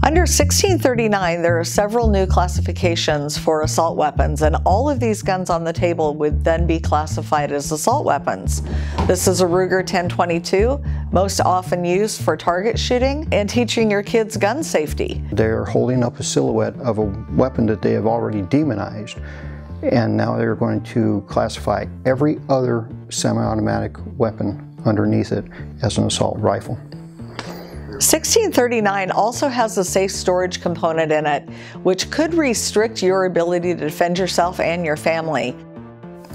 Under 1639, there are several new classifications for assault weapons, and all of these guns on the table would then be classified as assault weapons. This is a Ruger 1022, most often used for target shooting and teaching your kids gun safety. They're holding up a silhouette of a weapon that they have already demonized, and now they're going to classify every other semi-automatic weapon underneath it as an assault rifle. 1639 also has a safe storage component in it, which could restrict your ability to defend yourself and your family.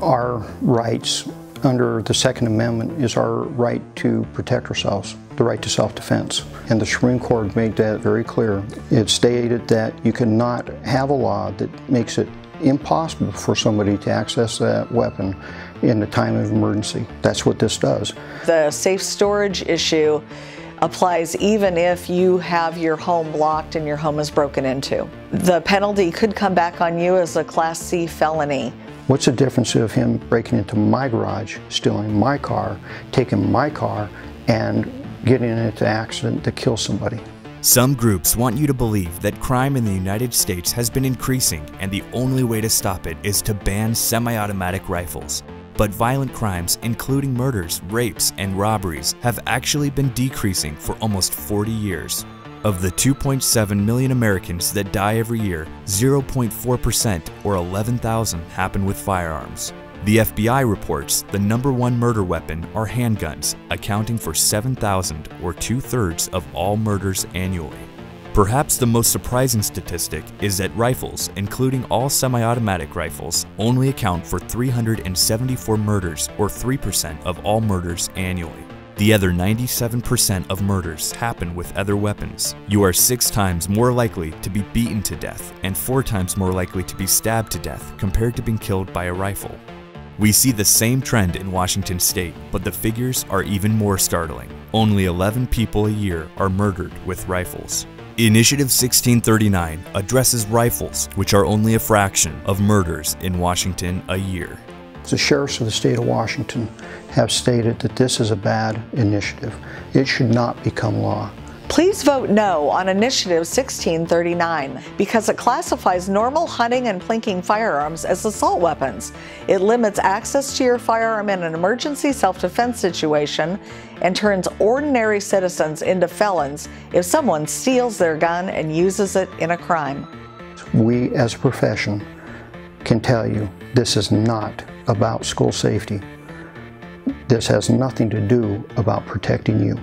Our rights under the Second Amendment is our right to protect ourselves, the right to self-defense. And the Supreme Court made that very clear. It stated that you cannot have a law that makes it impossible for somebody to access that weapon in a time of emergency. That's what this does. The safe storage issue applies even if you have your home blocked and your home is broken into. The penalty could come back on you as a Class C felony. What's the difference of him breaking into my garage, stealing my car, taking my car, and getting into an accident to kill somebody? Some groups want you to believe that crime in the United States has been increasing and the only way to stop it is to ban semi-automatic rifles. But violent crimes, including murders, rapes, and robberies, have actually been decreasing for almost 40 years. Of the 2.7 million Americans that die every year, 0.4% or 11,000 happen with firearms. The FBI reports the #1 murder weapon are handguns, accounting for 7,000 or 2/3 of all murders annually. Perhaps the most surprising statistic is that rifles, including all semi-automatic rifles, only account for 374 murders or 3% of all murders annually. The other 97% of murders happen with other weapons. You are 6 times more likely to be beaten to death and 4 times more likely to be stabbed to death compared to being killed by a rifle. We see the same trend in Washington state, but the figures are even more startling. Only 11 people a year are murdered with rifles. Initiative 1639 addresses rifles, which are only a fraction of murders in Washington a year. The sheriffs of the state of Washington have stated that this is a bad initiative. It should not become law. Please vote no on Initiative 1639 because it classifies normal hunting and plinking firearms as assault weapons. It limits access to your firearm in an emergency self-defense situation and turns ordinary citizens into felons if someone steals their gun and uses it in a crime. We as a profession can tell you this is not about school safety. This has nothing to do about protecting you.